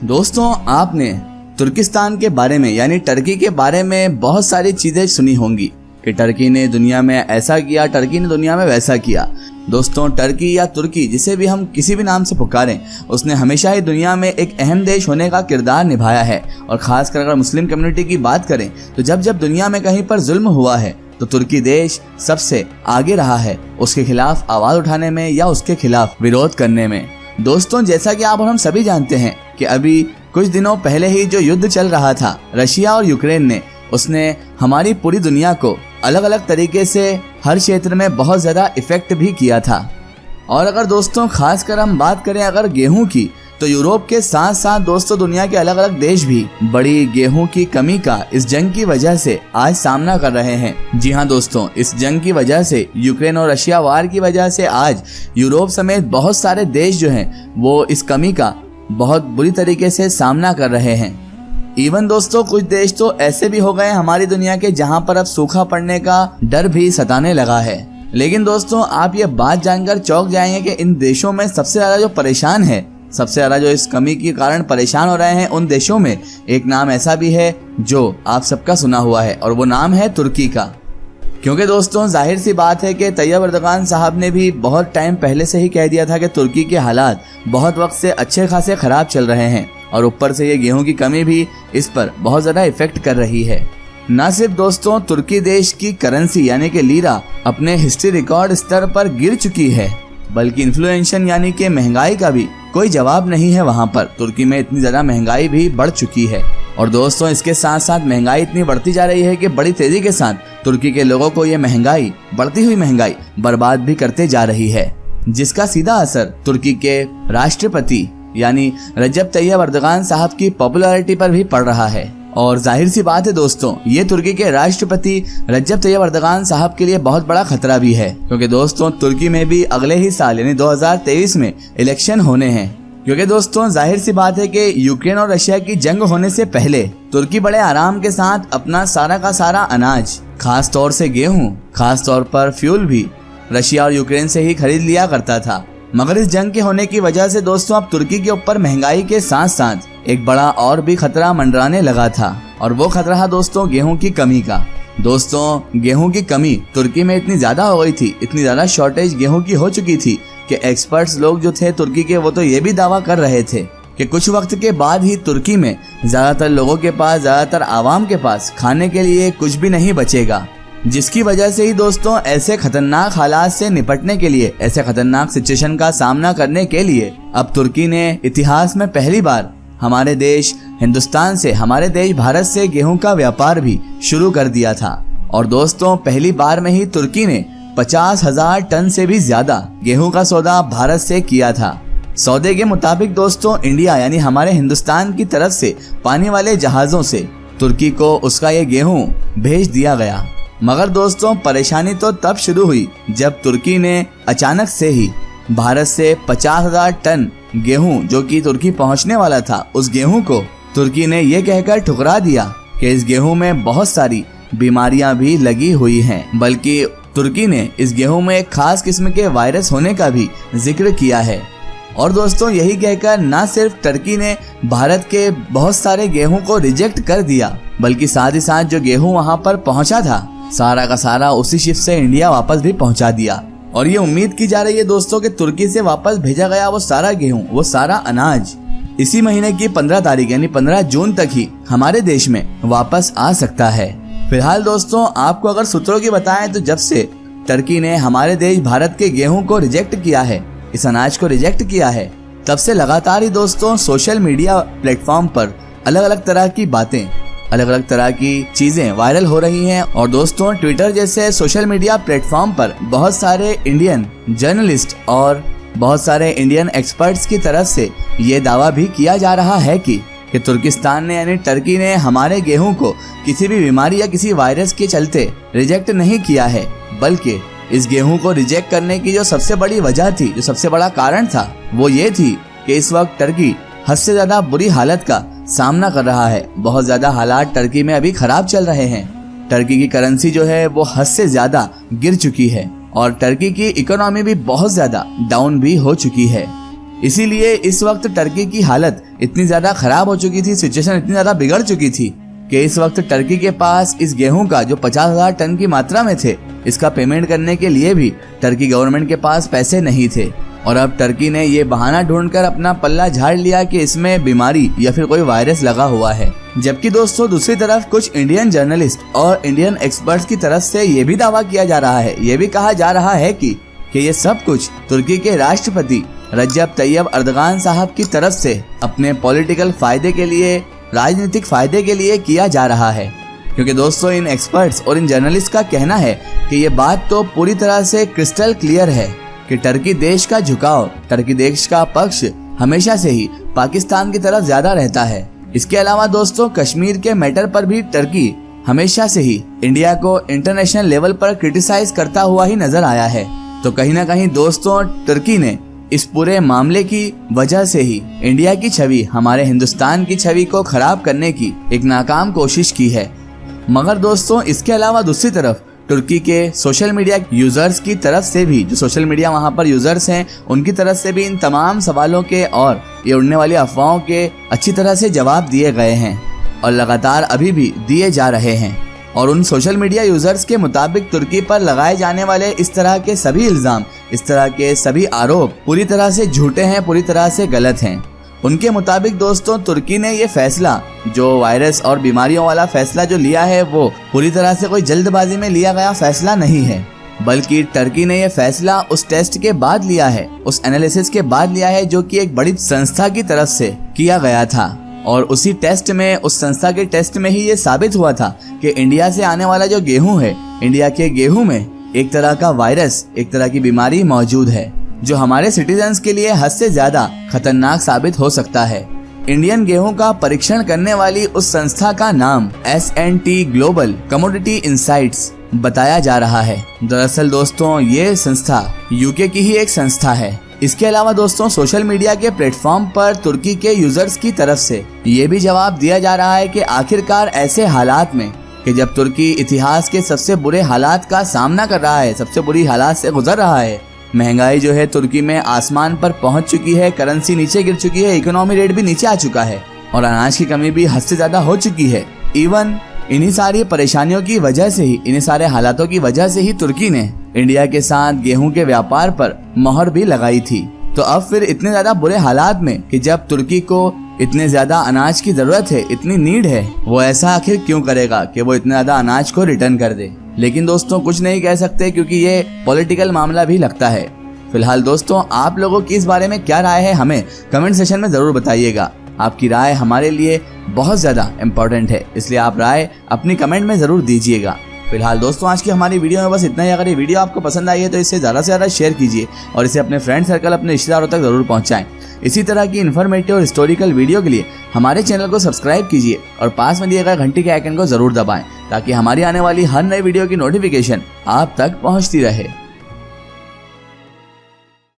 दोस्तों, आपने तुर्किस्तान के बारे में यानी टर्की के बारे में बहुत सारी चीजें सुनी होंगी कि टर्की ने दुनिया में ऐसा किया, टर्की ने दुनिया में वैसा किया। दोस्तों, टर्की या तुर्की जिसे भी हम किसी भी नाम से पुकारें, उसने हमेशा ही दुनिया में एक अहम देश होने का किरदार निभाया है। और खासकर अगर मुस्लिम कम्युनिटी की बात करें तो जब जब दुनिया में कहीं पर जुल्म हुआ है तो तुर्की देश सबसे आगे रहा है उसके खिलाफ आवाज उठाने में या उसके खिलाफ विरोध करने में। दोस्तों, जैसा कि आप और हम सभी जानते हैं कि अभी कुछ दिनों पहले ही जो युद्ध चल रहा था रशिया और यूक्रेन ने, उसने हमारी पूरी दुनिया को अलग अलग तरीके से हर क्षेत्र में बहुत ज़्यादा इफेक्ट भी किया था। और अगर दोस्तों खासकर हम बात करें अगर गेहूं की, तो यूरोप के साथ साथ दोस्तों दुनिया के अलग अलग देश भी बड़ी गेहूं की कमी का इस जंग की वजह से आज सामना कर रहे हैं। जी हाँ दोस्तों, इस जंग की वजह से, यूक्रेन और रशिया वार की वजह से आज यूरोप समेत बहुत सारे देश जो हैं वो इस कमी का बहुत बुरी तरीके से सामना कर रहे हैं। इवन दोस्तों कुछ देश तो ऐसे भी हो गए हमारी दुनिया के जहां पर अब सूखा पड़ने का डर भी सताने लगा है। लेकिन दोस्तों, आप ये बात जानकर चौंक जाएंगे कि इन देशों में सबसे ज्यादा जो परेशान है, सबसे ज्यादा जो इस कमी के कारण परेशान हो रहे हैं, उन देशों में एक नाम ऐसा भी है जो आप सबका सुना हुआ है और वो नाम है तुर्की का। क्योंकि दोस्तों जाहिर सी बात है कि तैयब अर्दगान साहब ने भी बहुत टाइम पहले से ही कह दिया था कि तुर्की के हालात बहुत वक्त से अच्छे खासे खराब चल रहे हैं और ऊपर से ये गेहूं की कमी भी इस पर बहुत ज़्यादा इफेक्ट कर रही है। न सिर्फ दोस्तों तुर्की देश की करेंसी यानी कि लीरा अपने हिस्ट्री रिकॉर्ड स्तर पर गिर चुकी है, बल्कि इन्फ्लेशन यानी कि महंगाई का भी कोई जवाब नहीं है वहाँ पर। तुर्की में इतनी ज़्यादा महंगाई भी बढ़ चुकी है और दोस्तों इसके साथ साथ महंगाई इतनी बढ़ती जा रही है कि बड़ी तेजी के साथ तुर्की के लोगों को ये महंगाई, बढ़ती हुई महंगाई बर्बाद भी करते जा रही है, जिसका सीधा असर तुर्की के राष्ट्रपति यानी रजब तैयब अर्दगान साहब की पॉपुलैरिटी पर भी पड़ रहा है। और जाहिर सी बात है दोस्तों, ये तुर्की के राष्ट्रपति रजब तैयब अर्दगान साहब के लिए बहुत बड़ा खतरा भी है, क्योंकि दोस्तों तुर्की में भी अगले ही साल यानी 2023 में इलेक्शन होने हैं। क्योंकि दोस्तों जाहिर सी बात है कि यूक्रेन और रशिया की जंग होने से पहले तुर्की बड़े आराम के साथ अपना सारा का सारा अनाज, खास तौर से गेहूं, खास तौर पर फ्यूल भी रशिया और यूक्रेन से ही खरीद लिया करता था। मगर इस जंग के होने की वजह से दोस्तों अब तुर्की के ऊपर महंगाई के साथ साथ एक बड़ा और भी खतरा मंडराने लगा था, और वो खतरा है दोस्तों गेहूं की कमी का। दोस्तों गेहूं की कमी तुर्की में इतनी ज्यादा हो गई थी, इतनी ज्यादा शॉर्टेज गेहूं की हो चुकी थी कि एक्सपर्ट्स लोग जो थे तुर्की के, वो तो ये भी दावा कर रहे थे कि कुछ वक्त के बाद ही तुर्की में ज्यादातर लोगों के पास, ज्यादातर आवाम के पास खाने के लिए कुछ भी नहीं बचेगा। जिसकी वजह से ही दोस्तों ऐसे खतरनाक हालात से निपटने के लिए, ऐसे खतरनाक सिचुएशन का सामना करने के लिए अब तुर्की ने इतिहास में पहली बार हमारे देश हिंदुस्तान से, हमारे देश भारत से गेहूं का व्यापार भी शुरू कर दिया था। और दोस्तों पहली बार में ही तुर्की ने 50,000 टन से भी ज्यादा गेहूं का सौदा भारत से किया था। सौदे के मुताबिक दोस्तों इंडिया यानी हमारे हिंदुस्तान की तरफ से पानी वाले जहाजों से तुर्की को उसका ये गेहूं भेज दिया गया। मगर दोस्तों परेशानी तो तब शुरू हुई जब तुर्की ने अचानक से ही भारत से 50,000 टन गेहूं जो कि तुर्की पहुंचने वाला था, उस गेहूं को तुर्की ने ये कहकर ठुकरा दिया कि इस गेहूं में बहुत सारी बीमारियां भी लगी हुई हैं, बल्कि तुर्की ने इस गेहूं में एक खास किस्म के वायरस होने का भी जिक्र किया है। और दोस्तों यही कहकर न सिर्फ तुर्की ने भारत के बहुत सारे गेहूं को रिजेक्ट कर दिया, बल्कि साथ ही साथ जो गेहूं वहां पर पहुंचा था सारा का सारा उसी शिप से इंडिया वापस भी पहुंचा दिया। और ये उम्मीद की जा रही है दोस्तों कि तुर्की से वापस भेजा गया वो सारा गेहूं, वो सारा अनाज इसी महीने की 15 तारीख यानी 15 जून तक ही हमारे देश में वापस आ सकता है। फिलहाल दोस्तों आपको अगर सूत्रों की बताएं तो जब से तुर्की ने हमारे देश भारत के गेहूं को रिजेक्ट किया है, इस अनाज को रिजेक्ट किया है, तब से लगातार ही दोस्तों सोशल मीडिया प्लेटफॉर्म पर अलग अलग तरह की बातें, अलग अलग तरह की चीजें वायरल हो रही हैं। और दोस्तों ट्विटर जैसे सोशल मीडिया प्लेटफॉर्म पर बहुत सारे इंडियन जर्नलिस्ट और बहुत सारे इंडियन एक्सपर्ट्स की तरफ से ये दावा भी किया जा रहा है कि तुर्किस्तान ने यानी तुर्की ने हमारे गेहूं को किसी भी बीमारी या किसी वायरस के चलते रिजेक्ट नहीं किया है, बल्कि इस गेहूं को रिजेक्ट करने की जो सबसे बड़ी वजह थी, जो सबसे बड़ा कारण था, वो ये थी कि इस वक्त तुर्की हद से ज्यादा बुरी हालत का सामना कर रहा है। बहुत ज्यादा हालात तुर्की में अभी खराब चल रहे हैं। तुर्की की करेंसी जो है वो हद से ज्यादा गिर चुकी है और तुर्की की इकोनॉमी भी बहुत ज्यादा डाउन भी हो चुकी है। इसीलिए इस वक्त टर्की की हालत इतनी ज्यादा खराब हो चुकी थी, सिचुएशन इतनी ज्यादा बिगड़ चुकी थी कि इस वक्त टर्की के पास इस गेहूं का जो 50,000 टन की मात्रा में थे, इसका पेमेंट करने के लिए भी टर्की गवर्नमेंट के पास पैसे नहीं थे। और अब टर्की ने ये बहाना ढूंढकर अपना पल्ला झाड़ लिया कि इसमें बीमारी या फिर कोई वायरस लगा हुआ है। जबकि दोस्तों दूसरी तरफ कुछ इंडियन जर्नलिस्ट और इंडियन एक्सपर्ट्स की तरफ से ये भी दावा किया जा रहा है, ये भी कहा जा रहा है कि ये सब कुछ तुर्की के राष्ट्रपति रजब तैयब अर्दगान साहब की तरफ से अपने पॉलिटिकल फायदे के लिए, राजनीतिक फायदे के लिए किया जा रहा है। क्योंकि दोस्तों इन एक्सपर्ट्स और इन जर्नलिस्ट का कहना है कि ये बात तो पूरी तरह से क्रिस्टल क्लियर है कि टर्की देश का झुकाव, टर्की देश का पक्ष हमेशा से ही पाकिस्तान की तरफ ज्यादा रहता है। इसके अलावा दोस्तों कश्मीर के मैटर पर भी टर्की हमेशा से ही इंडिया को इंटरनेशनल लेवल पर क्रिटिसाइज करता हुआ ही नजर आया है। तो कहीं ना कहीं दोस्तों टर्की ने इस पूरे मामले की वजह से ही इंडिया की छवि, हमारे हिंदुस्तान की छवि को खराब करने की एक नाकाम कोशिश की है। मगर दोस्तों इसके अलावा दूसरी तरफ तुर्की के सोशल मीडिया यूजर्स की तरफ से भी, जो सोशल मीडिया वहां पर यूजर्स हैं, उनकी तरफ से भी इन तमाम सवालों के और ये उड़ने वाली अफवाहों के अच्छी तरह से जवाब दिए गए हैं और लगातार अभी भी दिए जा रहे हैं। और उन सोशल मीडिया यूजर्स के मुताबिक तुर्की पर लगाए जाने वाले इस तरह के सभी इल्जाम, इस तरह के सभी आरोप पूरी तरह से झूठे हैं, पूरी तरह से गलत हैं। उनके मुताबिक दोस्तों तुर्की ने ये फैसला, जो वायरस और बीमारियों वाला फैसला जो लिया है, वो पूरी तरह से कोई जल्दबाजी में लिया गया फैसला नहीं है, बल्कि टर्की ने ये फैसला उस टेस्ट के बाद लिया है, उस एनालिसिस के बाद लिया है जो कि एक बड़ी संस्था की तरफ से किया गया था। और उसी टेस्ट में, उस संस्था के टेस्ट में ही ये साबित हुआ था कि इंडिया से आने वाला जो गेहूं है, इंडिया के गेहूं में एक तरह का वायरस, एक तरह की बीमारी मौजूद है जो हमारे सिटीजन्स के लिए हद से ज्यादा खतरनाक साबित हो सकता है। इंडियन गेहूं का परीक्षण करने वाली उस संस्था का नाम S&T ग्लोबल कमोडिटी इनसाइट्स बताया जा रहा है। दरअसल दोस्तों ये संस्था यूके की ही एक संस्था है। इसके अलावा दोस्तों सोशल मीडिया के प्लेटफॉर्म पर तुर्की के यूजर्स की तरफ से ये भी जवाब दिया जा रहा है कि आखिरकार ऐसे हालात में कि जब तुर्की इतिहास के सबसे बुरे हालात का सामना कर रहा है, सबसे बुरी हालात से गुजर रहा है, महंगाई जो है तुर्की में आसमान पर पहुंच चुकी है, करेंसी नीचे गिर चुकी है, इकोनॉमी रेट भी नीचे आ चुका है और अनाज की कमी भी हद से ज्यादा हो चुकी है। इवन इन्हीं सारी परेशानियों की वजह से ही, इन्हीं सारे हालातों की वजह से ही तुर्की ने इंडिया के साथ गेहूं के व्यापार पर मोहर भी लगाई थी। तो अब फिर इतने ज्यादा बुरे हालात में कि जब तुर्की को इतने ज्यादा अनाज की जरूरत है, इतनी नीड है, वो ऐसा आखिर क्यों करेगा कि वो इतने ज्यादा अनाज को रिटर्न कर दे। लेकिन दोस्तों कुछ नहीं कह सकते क्योंकि ये पॉलिटिकल मामला भी लगता है। फिलहाल दोस्तों आप लोगों की इस बारे में क्या राय है हमें कमेंट सेशन में जरूर बताइएगा। आपकी राय हमारे लिए बहुत ज्यादा इम्पोर्टेंट है, इसलिए आप राय अपनी कमेंट में जरूर दीजिएगा। फिलहाल दोस्तों आज की हमारी वीडियो में बस इतना ही। अगर ये वीडियो आपको पसंद आई है तो इसे ज़्यादा से ज़्यादा शेयर कीजिए और इसे अपने फ्रेंड सर्कल, अपने रिश्तेदारों तक जरूर पहुंचाएं। इसी तरह की इन्फॉर्मेटिव और हिस्टोरिकल वीडियो के लिए हमारे चैनल को सब्सक्राइब कीजिए और पास में दिए गए घंटी के आइकन को जरूर दबाएं ताकि हमारी आने वाली हर नई वीडियो की नोटिफिकेशन आप तक पहुंचती रहे।